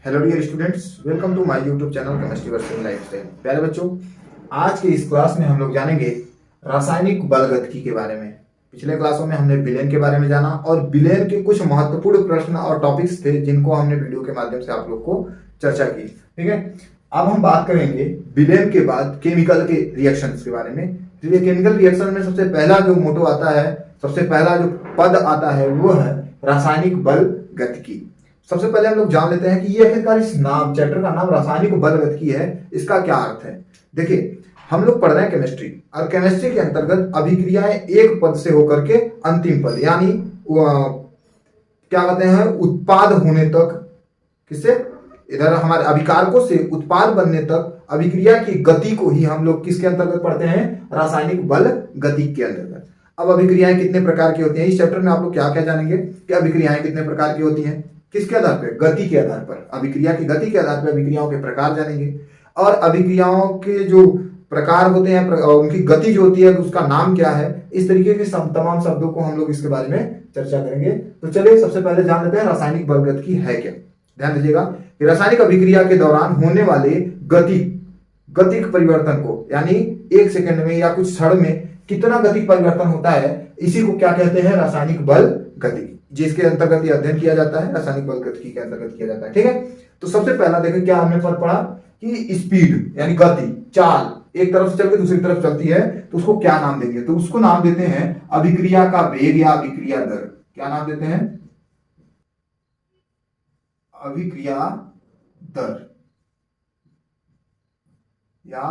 Hello dear students, welcome to my YouTube channel chemistry versus lifestyle. प्यारे बच्चों, आज के इस क्लास में हम लोग जानेंगे रासायनिक बलगतिकी के बारे में। पिछले क्लासों में हमने विलेन के बारे में जाना और विलेन के कुछ महत्वपूर्ण प्रश्न और टॉपिक्स थे जिनको हमने वीडियो के माध्यम से आप लोग को चर्चा की। ठीक है, अब हम बात करेंगे विलेन के बाद केमिकल के रिएक्शंस के बारे में। तो ये केमिकल रिएक्शन में सबसे पहला जो मोटो आता है, सबसे पहला जो पद आता है वो है रासायनिक बलगतिकी। सबसे पहले हम लोग जान लेते हैं कि ये आखिरकार इस नाम चैप्टर का नाम रासायनिक बलगतिकी है, इसका क्या अर्थ है। देखिए, हम लोग पढ़ रहे हैं केमिस्ट्री और केमिस्ट्री के अंतर्गत अभिक्रियाएं एक पद से होकर के अंतिम पद यानी क्या कहते हैं उत्पाद होने तक, किससे इधर हमारे अभिकारकों से उत्पाद बनने तक अभिक्रिया की गति को ही हम लोग किसके अंतर्गत पढ़ते हैं, रासायनिक बलगतिकी के अंतर्गत। अब अभिक्रियाएं कितने प्रकार की होती हैं, इस चैप्टर में आप लोग क्या क्या जानेंगे कि अभिक्रियाएं कितने प्रकार की होती हैं, किसके आधार पर, गति के आधार पर, अभिक्रिया की गति के आधार पर अभिक्रियाओं के प्रकार जानेंगे और अभिक्रियाओं के जो प्रकार होते हैं उनकी गति जो होती है उसका नाम क्या है। इस तरीके के तमाम शब्दों को हम लोग इसके बारे में चर्चा करेंगे। तो चलिए सबसे पहले जान लेते हैं रासायनिक बलगतिकी है क्या। ध्यान दीजिएगा कि रासायनिक अभिक्रिया के दौरान होने वाले गतिक परिवर्तन को, यानी एक सेकंड में या कुछ क्षण में कितना गतिक परिवर्तन होता है, इसी को क्या कहते हैं, रासायनिक बलगतिकी, जिसके अंतर्गत यह अध्ययन किया जाता है, रासायनिक बलगतिकी के अंतर्गत किया जाता है। ठीक है, तो सबसे पहला देखो क्या हमने पर पढ़ा कि स्पीड यानी गति, चाल एक तरफ से चल के दूसरी तरफ चलती है तो उसको क्या नाम देंगे, तो उसको नाम देते हैं अभिक्रिया का वेग या अभिक्रिया दर। क्या नाम देते हैं, अभिक्रिया दर या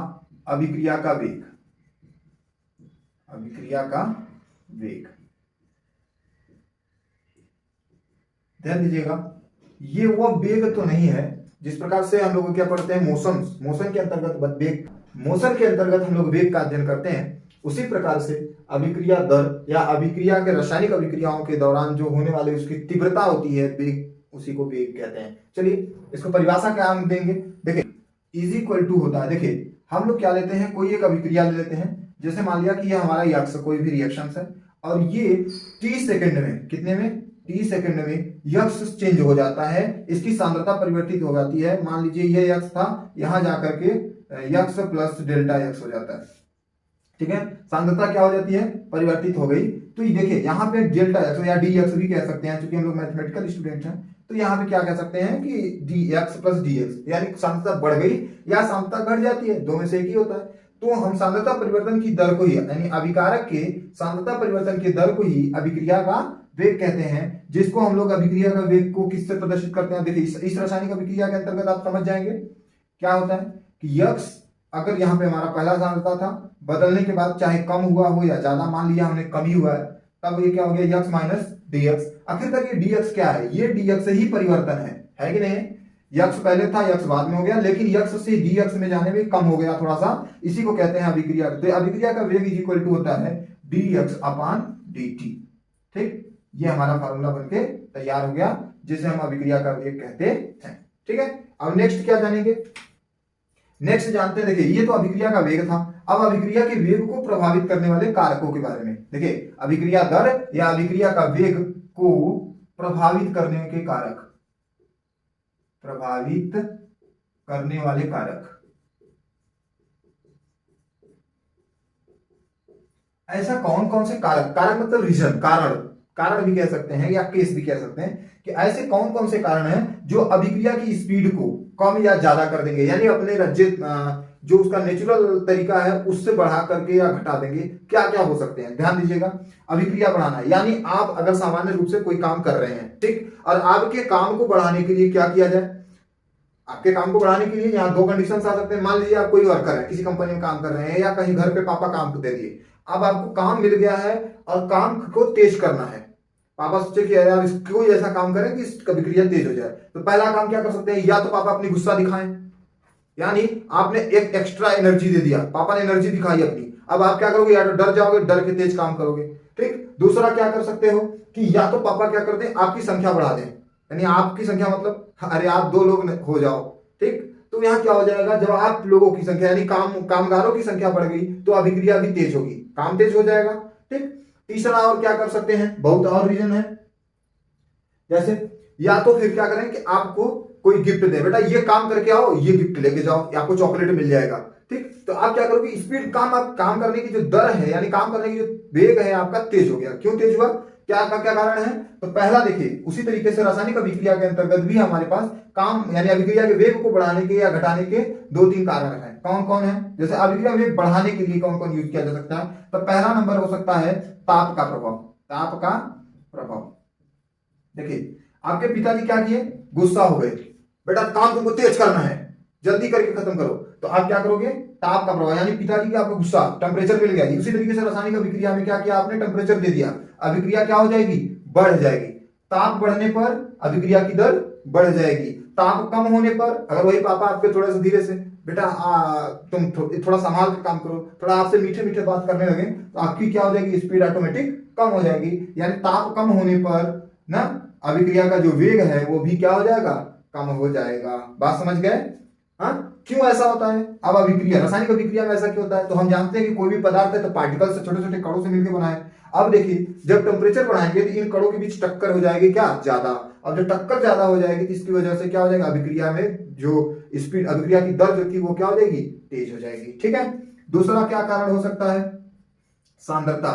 अभिक्रिया का वेग, अभिक्रिया का वेग। ध्यान दीजिएगा, ये वो वेग तो नहीं है जिस प्रकार से हम लोग क्या पढ़ते हैं, मोशन के अंतर्गत वेग, मोशन के अंतर्गत हम लोग वेग का अध्ययन करते हैं। उसी प्रकार से अभिक्रिया दर या अभिक्रिया के रासायनिक अभिक्रियाओं के दौरान जो होने वाली उसकी तीव्रता होती है वेग, उसी को वेग कहते हैं। चलिए इसको परिभाषा क्या हम देंगे, देखिए इज इक्वल टू होता है, देखिए हम लोग क्या लेते हैं, कोई एक अभिक्रिया ले लेते हैं, जैसे मान लिया कि ये हमारा यक्स कोई भी रिएक्शन है और ये 30 सेकंड में, कितने में, 30 सेकंड में यक्स चेंज हो जाता है, इसकी सांद्रता परिवर्तित हो जाती है। मान लीजिए ये यक्स था, यहां जाकर के यक्स प्लस डेल्टा यक्स हो जाता है। ठीक है, सांद्रता क्या हो जाती है, परिवर्तित हो गई। तो ये देखिए यहाँ पे डेल्टा एक्स या डी एक्स भी कह सकते हैं, क्योंकि हम लोग मैथमेटिकल स्टूडेंट हैं, तो यहाँ पे क्या कह सकते हैं कि D x plus D x, यानी सांद्रता बढ़ गई या सांद्रता घट जाती है, दो में से एक ही होता है। तो हम सांद्रता परिवर्तन की दर को ही, यानी अभिकारक के सांद्रता परिवर्तन की दर को ही अभिक्रिया का वेग कहते हैं, जिसको हम लोग अभिक्रिया का वेग को किससे प्रदर्शित करते हैं। देखिए इस रासायनिक अभिक्रिया के अंतर्गत आप समझ जाएंगे क्या होता है कि यक्स, अगर यहाँ पे हमारा पहला सांद्रता था, बदलने के बाद चाहे कम हुआ हो या ज्यादा, मान लिया हमने कम ही हुआ है, तब ये क्या हो गया, यक्स माइनस डी एक्स। आखिरकार ये डी एक्स क्या है, ये डी एक्स ही परिवर्तन है कि नहीं। यक्स पहले था, यक्स बाद में हो गया, लेकिन यक्स से डी एक्स में जाने में कम हो गया थोड़ा सा, इसी को कहते हैं अभिक्रिया। तो अभिक्रिया का वेग इज इक्वल टू होता है D x upon D T. ठीक, ये हमारा फार्मूला बनके तैयार हो गया, जिसे हम अभिक्रिया का वेग कहते हैं। ठीक है, अब नेक्स्ट क्या जानेंगे, नेक्स्ट जानते हैं, देखिए ये तो अभिक्रिया का वेग था। अब अभिक्रिया के वेग को प्रभावित करने वाले कारकों के बारे में। देखिए अभिक्रिया दर या अभिक्रिया का वेग को प्रभावित करने के कारक, प्रभावित करने वाले कारक, ऐसा कौन कौन से कारक, कारक मतलब रीजन, कारण भी कह सकते हैं या केस भी कह सकते हैं, कि ऐसे कौन कौन से कारण हैं जो अभिक्रिया की स्पीड को कम या ज्यादा कर देंगे, यानी अपने रज्जित जो उसका नेचुरल तरीका है उससे बढ़ा करके या घटा देंगे। क्या क्या हो सकते हैं, ध्यान दीजिएगा। अभिक्रिया बढ़ाना, यानी आप अगर सामान्य रूप से कोई काम कर रहे हैं, ठीक, और आपके काम को बढ़ाने के लिए क्या किया जाए, आपके काम को बढ़ाने के लिए यहाँ दो कंडीशन आ सकते हैं। मान लीजिए आप कोई वर्कर है, किसी कंपनी में काम कर रहे हैं या कहीं घर पे पापा काम दे दिए, अब आपको काम मिल गया है और काम को तेज करना है। पापा सोचे कि यार कोई ऐसा काम करें कि इसकी अभिक्रिया तेज हो जाए, तो पहला काम क्या कर सकते हैं, या तो पापा अपनी गुस्सा दिखाएं, यानी आपने एक एक्स्ट्रा एनर्जी दे दिया, पापा ने एनर्जी दिखाई अपनी, अब आप क्या करोगे, या तो डर जाओगे, डर के तेज काम करोगे। ठीक, दूसरा क्या कर सकते हो कि या तो पापा क्या करते हैं, आपकी संख्या बढ़ा दें, यानी आपकी संख्या मतलब अरे आप 2 लोग हो जाओ। ठीक, तो यहाँ क्या हो जाएगा, जब आप लोगों की संख्या यानी कामगारों की संख्या बढ़ गई तो अभिक्रिया भी तेज होगी, काम तेज हो जाएगा। ठीक, तीसरा और क्या कर सकते हैं, बहुत और रीजन है, जैसे या तो फिर क्या करें कि आपको कोई गिफ्ट दे, बेटा ये काम करके आओ, ये गिफ्ट लेके जाओ, आपको चॉकलेट मिल जाएगा, ठीक। तो आप क्या करोगे, स्पीड काम करने की जो दर है, यानी काम करने की जो वेग है आपका तेज हो गया। क्यों तेज हुआ, क्या कारण है? तो पहला देखिए, उसी तरीके से रासायनिक अभिक्रिया के अंतर्गत भी हमारे पास काम यानी अभिक्रिया के वेग को बढ़ाने के या घटाने के 2-3 कारण हैं। कौन कौन है? जैसे अभिक्रिया वेग बढ़ाने के लिए कौन कौन यूज किया जा सकता है? तो पहला नंबर हो सकता है ताप का प्रभाव। ताप का प्रभाव, देखिए आपके पिताजी क्या किए, गुस्सा हो गए, बेटा काम तुमको तेज करना है, जल्दी करके खत्म करो। तो आप क्या करोगे, ताप का प्रभाव, यानी पिताजी का आपको गुस्सा, टेम्परेचर मिल गया। उसी तरीके से रासायनिक अभिक्रिया में क्या किया आपने, टेम्परेचर दे दिया, अभिक्रिया क्या हो जाएगी, बढ़ जाएगी। ताप बढ़ने पर अभिक्रिया की दर बढ़ जाएगी। ताप कम होने पर, अगर वही पापा आपके थोड़ा सा धीरे से, बेटा तुम थोड़ा संभाल के काम करो, थोड़ा आपसे मीठे मीठे बात करने लगे, तो आपकी क्या हो जाएगी, स्पीड ऑटोमेटिक कम हो जाएगी। यानी ताप कम होने पर ना अभिक्रिया का जो वेग है वो भी क्या हो जाएगा, कम हो जाएगा। बात समझ गए? हाँ, क्यों ऐसा होता है? अब अभिक्रिया, रासायनिक अभिक्रिया में ऐसा क्यों होता है? तो हम जानते हैं कि कोई भी पदार्थ है तो पार्टिकल से, छोटे छोटे कणों से मिलकर बना है। अब देखिए, जब टेम्परेचर बढ़ाएंगे तो इन कणों के बीच टक्कर हो जाएगी क्या, ज्यादा। और जब टक्कर ज्यादा हो जाएगी तो इसकी वजह से क्या हो जाएगा, अभिक्रिया में जो स्पीड, अभिक्रिया की दर जो थी वो क्या हो जाएगी, तेज हो जाएगी। ठीक है। दूसरा क्या कारण हो सकता है, सांद्रता।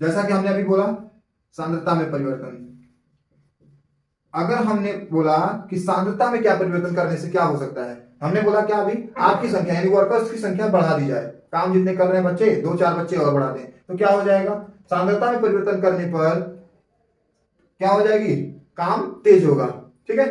जैसा कि हमने अभी बोला, सांद्रता में परिवर्तन। अगर हमने बोला कि सांद्रता में क्या परिवर्तन करने से क्या हो सकता है, हमने बोला क्या अभी, आपकी संख्या यानी वर्कर्स की संख्या बढ़ा दी जाए, काम जितने कर रहे हैं बच्चे, 2-4 बच्चे और बढ़ा दें, तो क्या हो जाएगा, सांद्रता में परिवर्तन करने पर क्या हो जाएगी, काम तेज होगा। ठीक है।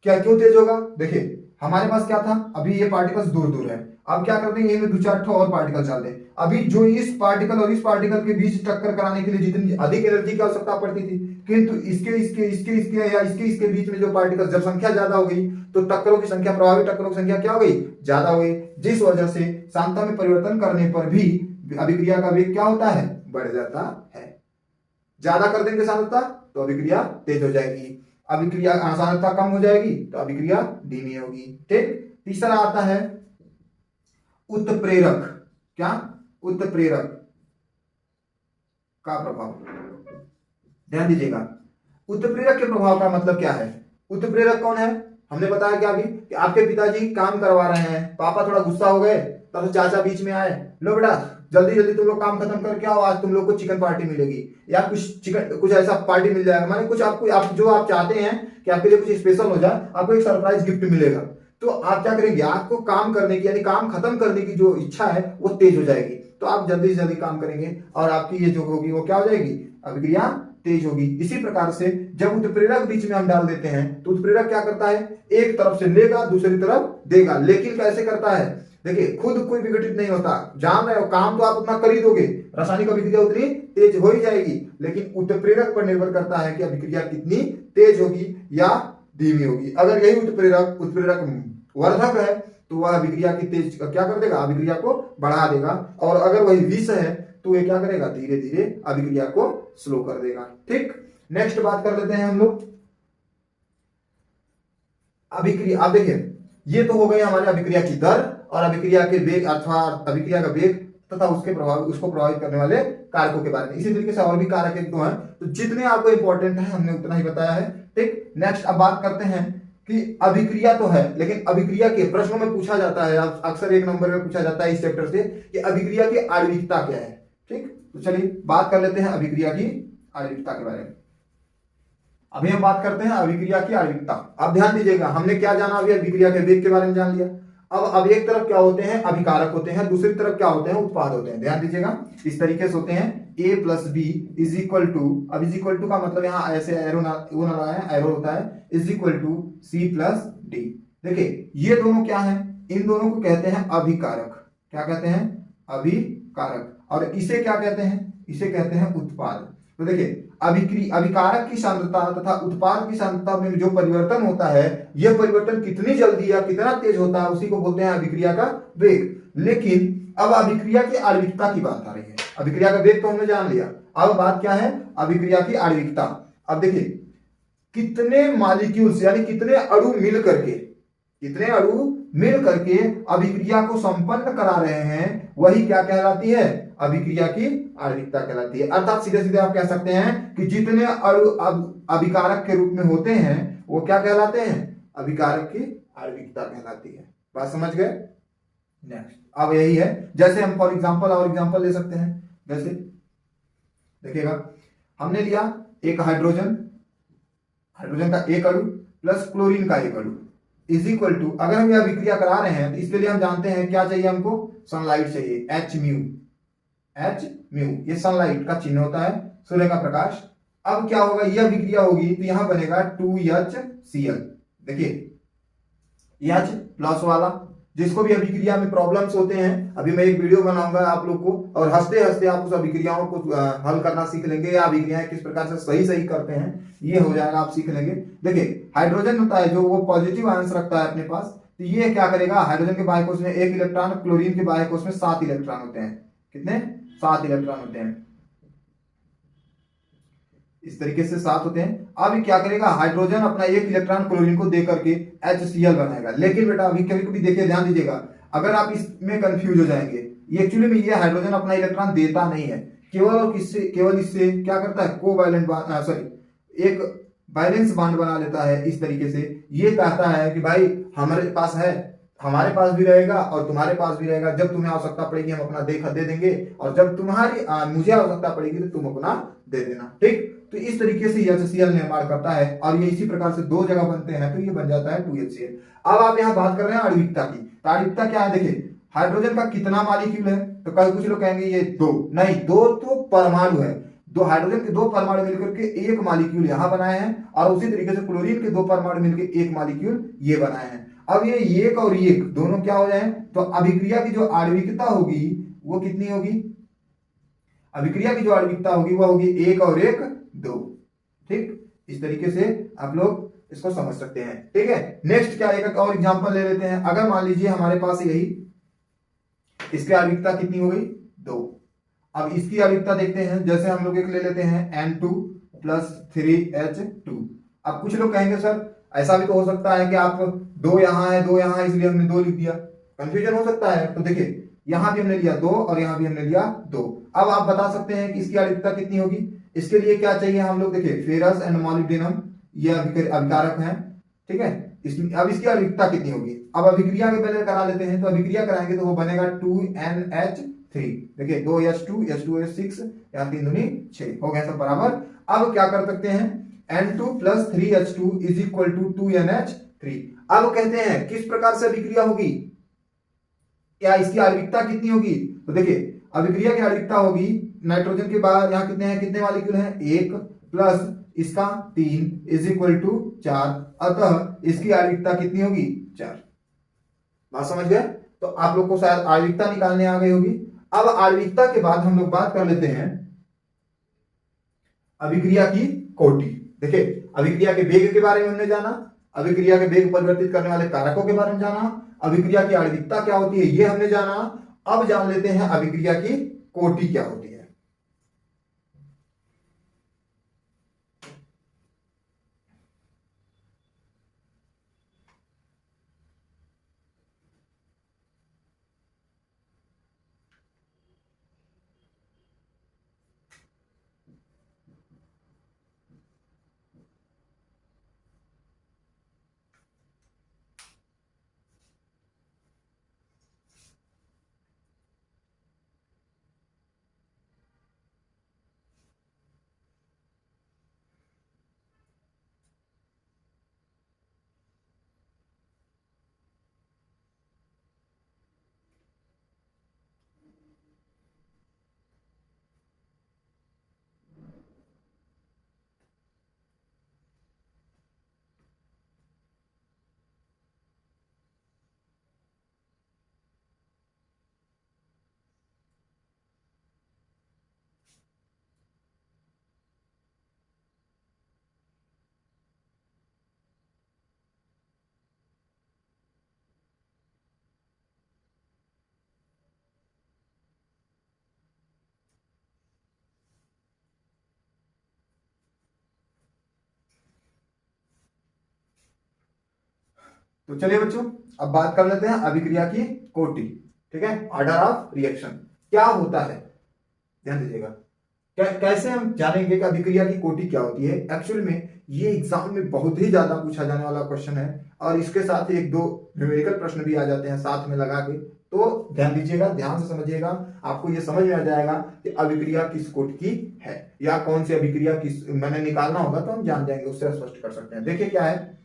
क्या, क्यों तेज होगा? देखिए हमारे पास क्या था, अभी ये पार्टिकल्स दूर दूर है, अब क्या करते हैं, ये में 2-4 और पार्टिकल डाल दें। अभी जो इस पार्टिकल और इस पार्टिकल के बीच टक्कर कराने के लिए जितनी अधिक एनर्जी की आवश्यकता पड़ती थी, किंतु इसके या इसके बीच में जो पार्टिकल, जब संख्या ज्यादा हो गई तो टक्करों की संख्या, प्रभावी टक्करों की संख्या क्या हो गई, ज्यादा हो गई, जिस वजह से सांद्रता में परिवर्तन करने पर भी अभिक्रिया का वेग क्या होता है, बढ़ जाता है। ज्यादा कर देंगे सांद्रता तो अभिक्रिया तेज हो जाएगी, अभिक्रिया सांद्रता कम हो जाएगी तो अभिक्रिया धीमी होगी। ठीक। तीसरा आता है उत्प्रेरक। क्या, उत्प्रेरक का प्रभाव, ध्यान दीजिएगा। उत्प्रेरक के प्रभाव का मतलब क्या है? उत्प्रेरक कौन है? हमने बताया क्या अभी कि आपके पिताजी काम करवा रहे हैं, पापा थोड़ा गुस्सा हो गए, तब चाचा बीच में आए, लो बेटा जल्दी जल्दी तुम लोग काम खत्म करके आओ, आज तुम लोग को चिकन पार्टी मिलेगी, या कुछ ऐसा पार्टी मिल जाएगा, माने कुछ आपको जो आप चाहते हैं कि आपके लिए कुछ स्पेशल हो जाए, आपको एक सरप्राइज गिफ्ट मिलेगा। तो आप क्या करेंगे, आपको काम करने की यानी काम खत्म करने की जो इच्छा है वो तेज हो जाएगी, तो आप जल्दी से जल्दी काम करेंगे और आपकी ये जो होगी वो क्या हो जाएगी, अभिक्रिया तेज होगी। इसी प्रकार से जब उत्प्रेरक बीच में हम डाल देते हैं तो उत्प्रेरक क्या करता है, एक तरफ से लेगा दूसरी तरफ देगा, लेकिन कैसे करता है, देखिए खुद कोई विघटित नहीं होता, जान रहे हो, काम तो आप उतना कर ही दोगे, रासायनिक अभिक्रिया उतनी तेज हो ही जाएगी, लेकिन उत्प्रेरक पर निर्भर करता है कि अभिक्रिया कितनी तेज होगी या धीमी होगी। अगर यही उत्प्रेरक वर्धक है तो वह अभिक्रिया की तेज क्या कर देगा, अभिक्रिया को बढ़ा देगा, और अगर वही विष है तो ये क्या करेगा, धीरे धीरे अभिक्रिया को स्लो कर देगा। ठीक। नेक्स्ट बात कर लेते हैं हम लोग अभिक्रिया। अब देखिए ये तो हो गए हमारे अभिक्रिया की दर और अभिक्रिया के वेग अथवा अभिक्रिया का वेग तथा उसको प्रभावित करने वाले कारकों के बारे में। इसी तरीके से और भी कारक एक दो हैं, तो जितने आपको इंपॉर्टेंट है हमने उतना ही बताया है। ठीक। नेक्स्ट अब बात करते हैं कि अभिक्रिया तो है, लेकिन अभिक्रिया के प्रश्नों में पूछा जाता है, अक्सर 1 नंबर में पूछा जाता है इस चैप्टर से कि अभिक्रिया की आणविकता क्या है। ठीक। तो चलिए बात कर लेते हैं अभिक्रिया की आणविकता के बारे में। अभी हम बात करते हैं अभिक्रिया की आणविकता। अब ध्यान दीजिएगा, हमने क्या जाना अभी, अभिक्रिया के वेग के बारे में जान लिया। अब एक तरफ क्या होते हैं, अभिकारक होते हैं, दूसरी तरफ क्या होते हैं, उत्पाद होते हैं। ध्यान दीजिएगा, इस तरीके से होते हैं a + b = अब इज इक्वल टू का मतलब यहाँ ऐसे एरो ना लगाए, एरो होता है = c + d। देखिए ये दोनों क्या है, इन दोनों को कहते हैं अभिकारक। क्या कहते हैं, अभिकारक। और इसे क्या कहते हैं, इसे कहते हैं उत्पाद। तो देखिए अभिकारक की सांद्रता तथा उत्पाद की सांद्रता में जो परिवर्तन होता है, यह परिवर्तन कितनी जल्दी या कितना तेज होता है, उसी को बोलते हैं अभिक्रिया का वेग। लेकिन अब अभिक्रिया की आणविकता की बात आ रही है। अभिक्रिया का वेग तो हमने जान लिया, अब बात क्या है, अभिक्रिया की आणविकता। अब देखिए कितने मॉलिक्यूल्स यानी कितने अणु मिल करके अभिक्रिया को संपन्न करा रहे हैं, वही क्या कहलाती है, अभिक्रिया की आणविकता कहलाती है। अर्थात सीधे सीधे आप कह सकते हैं कि जितने अणु अभिकारक के रूप में होते हैं वो क्या कहलाते हैं, अभिकारक की आणविकता कहलाती है। बात समझ गए? नेक्स्ट अब यही है, जैसे हम फॉर एग्जांपल और एग्जांपल ले सकते हैं। जैसे देखिएगा, हमने लिया एक हाइड्रोजन का एक अणु प्लस क्लोरीन का एक अणु इज इक्वल टू, अगर हम यह अभिक्रिया करा रहे हैं तो इसके लिए हम जानते हैं क्या चाहिए हमको, सनलाइट चाहिए, एच म्यू, ये सनलाइट का चिन्ह होता है, सूर्य का प्रकाश। अब क्या होगा, यह अभिक्रिया होगी तो यहां बनेगा 2HCl। देखिए H प्लस वाला, जिसको भी अभिक्रिया में प्रॉब्लम्स होते हैं, अभी मैं एक वीडियो बनाऊंगा आप लोग को, और हंसते हंसते आप उस अभिक्रियाओं को हल करना सीख लेंगे, या अभिक्रियाएं किस प्रकार से सही करते हैं ये हो जाएगा, आप सीख लेंगे। देखिए हाइड्रोजन होता है जो वो पॉजिटिव आयंस रखता है अपने पास, तो ये क्या करेगा, हाइड्रोजन के बाह्य कोश में 1 इलेक्ट्रॉन, क्लोरीन के बाह्य कोश में 7 इलेक्ट्रॉन होते हैं। कितने? 7 इलेक्ट्रॉन होते हैं, इस तरीके से 7 होते हैं। अब क्या करेगा, हाइड्रोजन अपना 1 इलेक्ट्रॉन क्लोरीन को दे करके HCl बनाएगा। लेकिन बेटा अभी कभी कभी देखिए, ध्यान दीजिएगा, अगर आप इसमें कंफ्यूज हो जाएंगे, ये एक्चुअली में ये हाइड्रोजन अपना इलेक्ट्रॉन देता नहीं है, केवल इससे क्या करता है, कोवैलेंट एक बैलेंस बॉन्ड बना लेता है। इस तरीके से ये कहता है कि भाई हमारे पास भी रहेगा और तुम्हारे पास भी रहेगा, जब तुम्हें आवश्यकता पड़ेगी हम अपना दे देंगे, और जब मुझे आवश्यकता पड़ेगी तो तुम अपना दे देना। ठीक, तो इस तरीके से HCl निर्माण करता है, और ये इसी प्रकार से 2 जगह बनते हैं, तो ये बन जाता है 2HCl। अब आप यहाँ बात कर रहे हैं आणविकता की, तो आणविकता क्या है, देखिए हाइड्रोजन का कितना मॉलिक्यूल है, तो कई कुछ लोग कहेंगे ये 2 नहीं, 2 तो परमाणु है, 2 हाइड्रोजन के 2 परमाणु मिलकर के 1 मॉलिक्यूल यहां बनाए हैं, और उसी तरीके से क्लोरीन के 2 परमाणु मिलकर 1 मॉलिक्यूल ये बनाए हैं। अब ये 1 और 1 दोनों क्या हो जाए, तो अभिक्रिया की जो आणविकता होगी वो कितनी होगी, अभिक्रिया की जो आणविकता होगी वो होगी 1 और 1 2। ठीक, इस तरीके से आप लोग इसको समझ सकते हैं। ठीक है, नेक्स्ट क्या एक और एग्जांपल ले लेते हैं। अगर मान लीजिए हमारे पास यही, इसकी आणविकता कितनी हो गई, 2। अब इसकी आणविकता देखते हैं, जैसे हम लोग एक ले लेते हैं N2 प्लस 3H2। अब कुछ लोग कहेंगे सर ऐसा भी तो हो सकता है कि आप 2 यहाँ है 2 यहाँ है इसलिए हमने 2 लिख दिया, कंफ्यूजन हो सकता है। तो देखिए यहां भी हमने लिया 2 और यहां भी हमने लिया 2। अब आप बता सकते हैं कि इसकी आणविकता कितनी होगी। इसके लिए क्या चाहिए हम लोग, देखिए फेरस एंड मॉलिब्डेनम ये अभिकारक हैं, ठीक है। अब इसकी आणविकता कितनी होगी, अब अभिक्रिया के पहले करा लेते हैं, तो अभिक्रिया कराएंगे तो वो बनेगा 2NH3। देखिए 2H2H2H6 या 3 दूनी 6 हो गया सब बराबर। अब क्या कर सकते हैं, N2 plus 3H2 is equal to 2NH3। अब कहते हैं किस प्रकार से अभिक्रिया होगी, क्या इसकी आणविकता कितनी होगी, तो देखिए अभिक्रिया की आणविकता होगी, नाइट्रोजन के बाद यहां कितने हैं, कितने मॉलिक्यूल हैं 1 प्लस इसका 3 इज इक्वल टू 4, अतः इसकी आणविकता कितनी होगी 4। बात समझ गए, तो आप लोग को शायद आणविकता निकालने आ गई होगी। अब आणविकता के बाद हम लोग बात कर लेते हैं अभिक्रिया की कोटि। देखिए अभिक्रिया के वेग के बारे में हमने जाना, अभिक्रिया के वेग परिवर्तित करने वाले कारकों के बारे में जाना, अभिक्रिया की आणविकता क्या होती है ये हमने जाना। अब जान लेते हैं अभिक्रिया की कोटि क्या होती है। तो चलिए बच्चों अब बात कर लेते हैं अभिक्रिया की कोटि। ठीक है, ऑर्डर ऑफ रिएक्शन क्या होता है, ध्यान दीजिएगा। कैसे हम जानेंगे कि अभिक्रिया की कोटि क्या होती है? एक्चुअल में ये एग्जाम में बहुत ही ज्यादा पूछा जाने वाला क्वेश्चन है और इसके साथ ही एक दो न्यूमेरिकल प्रश्न भी आ जाते हैं साथ में लगा के, तो ध्यान दीजिएगा, ध्यान से समझिएगा, आपको ये समझ में आ जाएगा कि अभिक्रिया किस कोटि की है या कौन सी अभिक्रिया किस मैंने निकालना होगा तो हम जान जाएंगे, उससे स्पष्ट कर सकते हैं। देखिए क्या है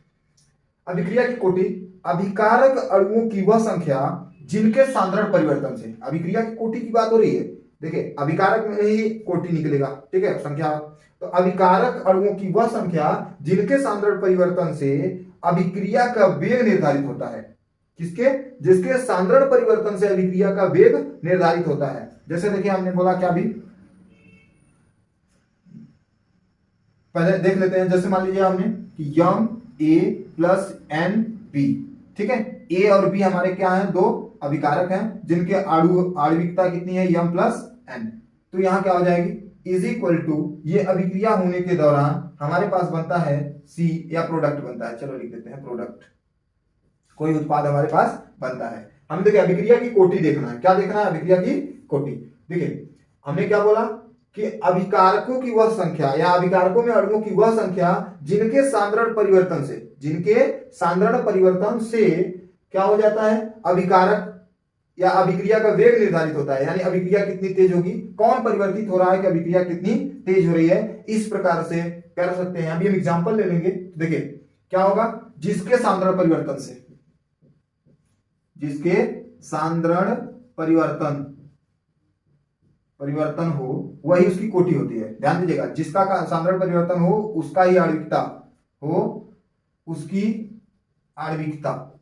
अभिक्रिया की कोटि, अभिकारक अणुओं की वह संख्या जिनके सांद्रण परिवर्तन से, अभिक्रिया की कोटि की बात हो रही है, देखिए अभिकारक में ही कोटि निकलेगा, ठीक है, संख्या। तो अभिकारक अणुओं की वह संख्या जिनके सांद्रण परिवर्तन से अभिक्रिया का वेग निर्धारित होता है। किसके? जिसके सांद्रण परिवर्तन से अभिक्रिया का वेग निर्धारित होता है। जैसे देखिए हमने बोला क्या भी, पहले देख लेते हैं। जैसे मान लीजिए हमने कि यम ए प्लस एन बी, ठीक है, ए और बी हमारे क्या है? दो अभिकारक हैं जिनके आणविकता कितनी है? यम प्लस एन। तो यहां क्या हो जाएगी? इज इक्वल टू, ये अभिक्रिया होने के दौरान हमारे पास बनता है सी, या प्रोडक्ट बनता है, चलो लिख देते हैं प्रोडक्ट, कोई उत्पाद हमारे पास बनता है। हमें देखिए अभिक्रिया की कोटि देखना है। क्या देखना है? अभिक्रिया की कोटि। देखिए हमने क्या बोला कि अभिकारकों की वह संख्या या अभिकारकों में अणुओं की वह संख्या जिनके सांद्रण परिवर्तन से, जिनके सांद्रण परिवर्तन से क्या हो जाता है? अभिकारक या अभिक्रिया का वेग निर्धारित होता है, यानी अभिक्रिया कितनी तेज होगी, कौन परिवर्तित हो रहा है कि अभिक्रिया कितनी तेज हो रही है, इस प्रकार से कर सकते हैं। अभी हम एग्जांपल ले लेंगे। देखिए क्या होगा? जिसके सांद्रण परिवर्तन से, जिसके सांद्रण परिवर्तन हो वही उसकी कोटि होती है। ध्यान दीजिएगा, जिसका सांद्रण परिवर्तन हो उसका ही आणविकता हो, उसकी आणविकता,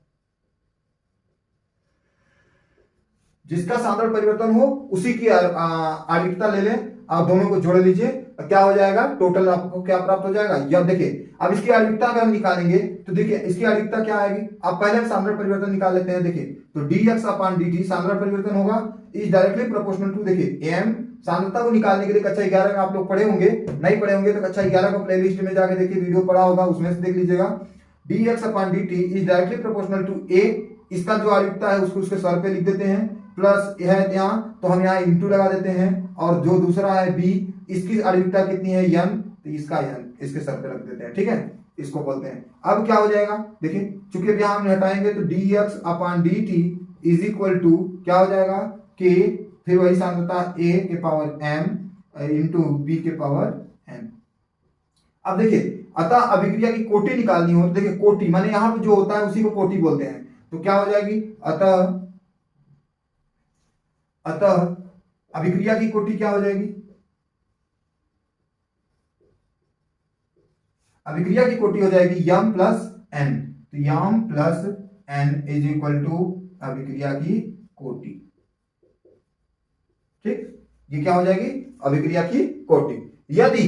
जिसका सांद्रण परिवर्तन हो उसी की आणविकता ले लें, आप दोनों को जोड़ लीजिए, क्या हो जाएगा? टोटल आपको क्या प्राप्त हो जाएगा? या देखिए अब इसकी आणविकता अगर हम निकालेंगे तो देखिए इसकी आणविकता क्या आएगी? आप पहले हम सांद्रण परिवर्तन निकाल लेते हैं। देखिए तो dx अपॉन dt सांद्रण परिवर्तन होगा इज डायरेक्टली प्रोपोर्शनल टू, देखिए m सांद्रता को निकालने के लिए कक्षा 11 में आप लोग पढ़े होंगे, नहीं पढ़े होंगे तो कक्षा 11 का प्लेलिस्ट में जाके देखिए, वीडियो पढ़ा होगा उसमें से देख लीजिएगा। dx upon dt is directly proportional to a, इसका जो आणविकता है उसको उसके सर पे लिख देते हैं, प्लस यह है यहाँ तो हम यहाँ इंटू लगा देते हैं, और जो दूसरा है बी, इसकी आणविकता कितनी है? n, तो इसका n इसके सर पे रख देते हैं, ठीक है, इसको बोलते हैं। अब क्या हो जाएगा? देखिए चूंकि अब यहाँ हम हटाएंगे तो dx upon dt is equal to क्या हो जाएगा? k, फिर वही सांद्रता a के पावर m इंटू बी के पावर n। अब देखिए अतः अभिक्रिया की कोटि निकालनी हो, देखिए कोटि माने यहाँ पे जो होता है उसी को कोटि बोलते हैं, तो क्या हो जाएगी? अतः अभिक्रिया की कोटि क्या हो जाएगी? अभिक्रिया की कोटि हो जाएगी यम प्लस एन, तो m plus n is equal to अभिक्रिया की कोटि, ठीक, ये क्या हो जाएगी? अभिक्रिया की कोटि। यदि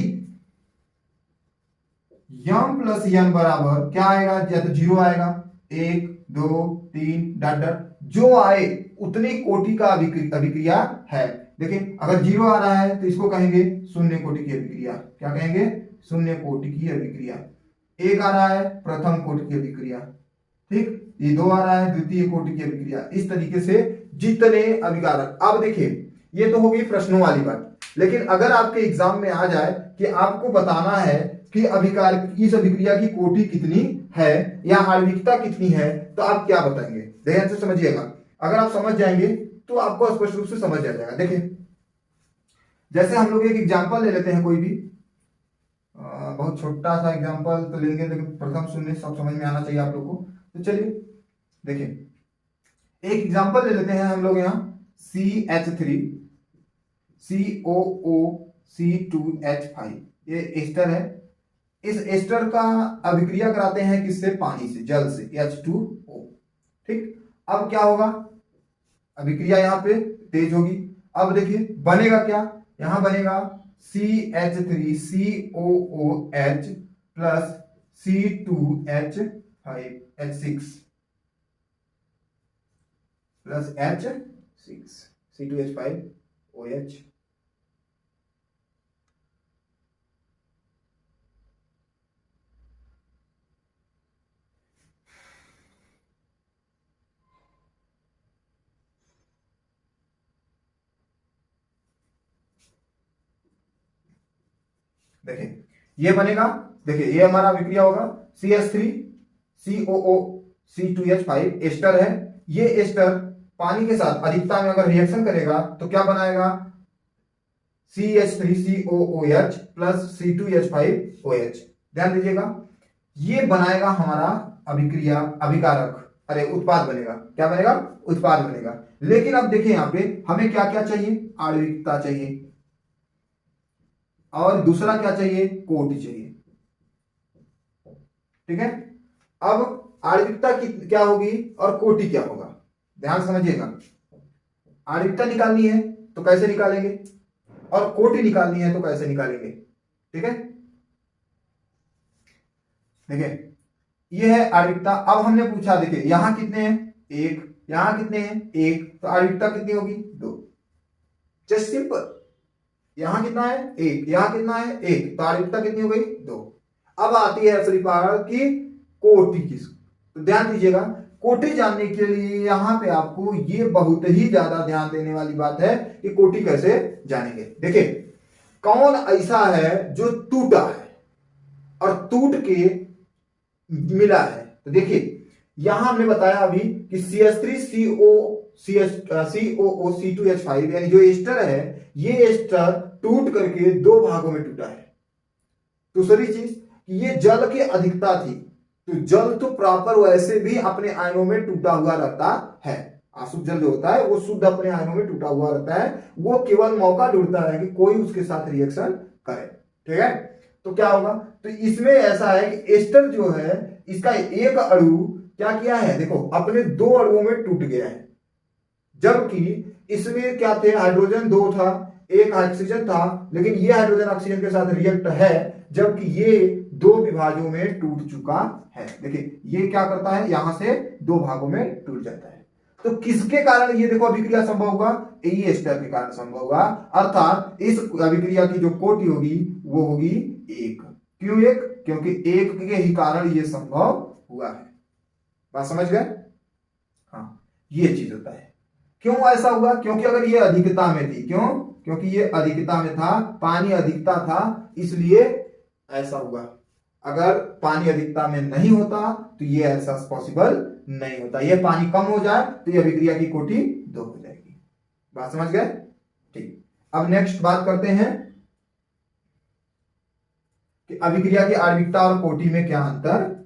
यम प्लस एन बराबर क्या आएगा? या तो जीरो आएगा, 1 2 3 डॉट डॉट, जो आए उतनी कोटि का अभिक्रिया है। देखिए अगर जीरो आ रहा है तो इसको कहेंगे शून्य कोटि की अभिक्रिया, क्या कहेंगे? शून्य कोटि की अभिक्रिया। एक आ रहा है प्रथम कोटि की अभिक्रिया, ठीक, ये दो आ रहा है द्वितीय कोटि की अभिक्रिया। इस तरीके से जितने अभिकारक, अब देखिए ये तो होगी प्रश्नों वाली बात, लेकिन अगर आपके एग्जाम में आ जाए कि आपको बताना है कि इस अभिक्रिया की कोटि कितनी है या आणविकता कितनी है, तो आप क्या बताएंगे? ध्यान से समझिएगा, अगर आप समझ जाएंगे तो आपको स्पष्ट रूप से समझ आ जाएगा। देखिए जैसे हम लोग एक एग्जांपल ले लेते हैं, कोई भी बहुत छोटा सा एग्जांपल तो लेंगे, लेकिन प्रथम शून्य सब समझ में आना चाहिए आप लोग को। तो चलिए देखिए एक एग्जांपल ले लेते हैं हम लोग यहाँ CH3 COOC2H5, ये एस्टर है। इस एस्टर का अभिक्रिया कराते हैं किससे? पानी से, जल से, H2O, ठीक। अब क्या होगा? अभिक्रिया यहाँ पे तेज होगी। अब देखिए बनेगा क्या? यहां बनेगा CH3COOH plus C2H5H6 plus H6 C2H5OH। देखिए ये बनेगा, देखिए ये हमारा अभिक्रिया होगा CH3 COO C2H5 एस्टर है। ये एस्टर पानी के साथ अधिकता में अगर रिएक्शन करेगा तो क्या बनाएगा, CH3COOH प्लस C2H5OH। ध्यान दीजिएगा, ये बनाएगा हमारा अभिक्रिया अभिकारक, अरे उत्पाद बनेगा। क्या बनेगा, उत्पाद बनेगा। लेकिन अब देखिए यहाँ पे हमें क्या क्या चाहिए, आणविकता चाहिए और दूसरा क्या चाहिए, कोटि चाहिए। ठीक है, अब आणविकता की क्या होगी और कोटि क्या होगा, ध्यान समझिएगा। आणविकता निकालनी है तो कैसे निकालेंगे और कोटि निकालनी है तो कैसे निकालेंगे। ठीक है, देखिए ये है आणविकता। अब हमने पूछा, देखिए यहां कितने हैं, एक, यहां कितने हैं, एक, तो आणविकता कितनी होगी, 2। जस्ट सिंपल, यहां कितना है, एक, यहां कितना है, एक, तो आणविकता कितनी हो गई, 2। अब आती है असली पार्ट की कोटि की। तो ध्यान दीजिएगा, कोटि जानने के लिए यहां पे आपको ये बहुत ही ज्यादा ध्यान देने वाली बात है कि कोटि कैसे जानेंगे। देखिए कौन ऐसा है जो टूटा है और टूट के मिला है, तो देखिए यहां हमने बताया अभी कि CH3COO C2H5 यानी जो एस्टर है, ये एस्टर टूट करके 2 भागों में टूटा है। दूसरी चीज, ये जल की अधिकता थी, तो जल तो प्रॉपर वैसे भी अपने आयनों में टूटा हुआ रहता है। अशुद्ध जल जो होता है वो शुद्ध अपने आयनों में टूटा हुआ रहता है, वो केवल मौका ढूंढता है कि कोई उसके साथ रिएक्शन करे। ठीक है, तो क्या होगा, तो इसमें ऐसा है कि एस्टर जो है इसका एक अणु क्या किया है, देखो अपने 2 अणुओं में टूट गया है, जबकि इसमें क्या थे, हाइड्रोजन 2 था, एक ऑक्सीजन था, लेकिन ये हाइड्रोजन ऑक्सीजन के साथ रिएक्ट है, जबकि ये 2 विभाजों में टूट चुका है। देखिए ये क्या करता है, यहां से 2 भागों में टूट जाता है। तो किसके कारण ये देखो अभिक्रिया संभव होगा, ये एस्टर के कारण संभव होगा, अर्थात इस अभिक्रिया की जो कोटि होगी वो होगी 1। क्यों 1, क्योंकि 1 के ही कारण ये संभव हुआ है। बात समझ गए, हाँ ये चीज होता है। क्यों ऐसा हुआ, क्योंकि अगर ये अधिकता में थी, क्यों, क्योंकि ये अधिकता में था, पानी अधिकता था, इसलिए ऐसा हुआ। अगर पानी अधिकता में नहीं होता तो ये ऐसा पॉसिबल नहीं होता। ये पानी कम हो जाए तो ये अभिक्रिया की कोटि 2 हो जाएगी। बात समझ गए, ठीक। अब नेक्स्ट बात करते हैं कि अभिक्रिया की आणविकता और कोटि में क्या अंतर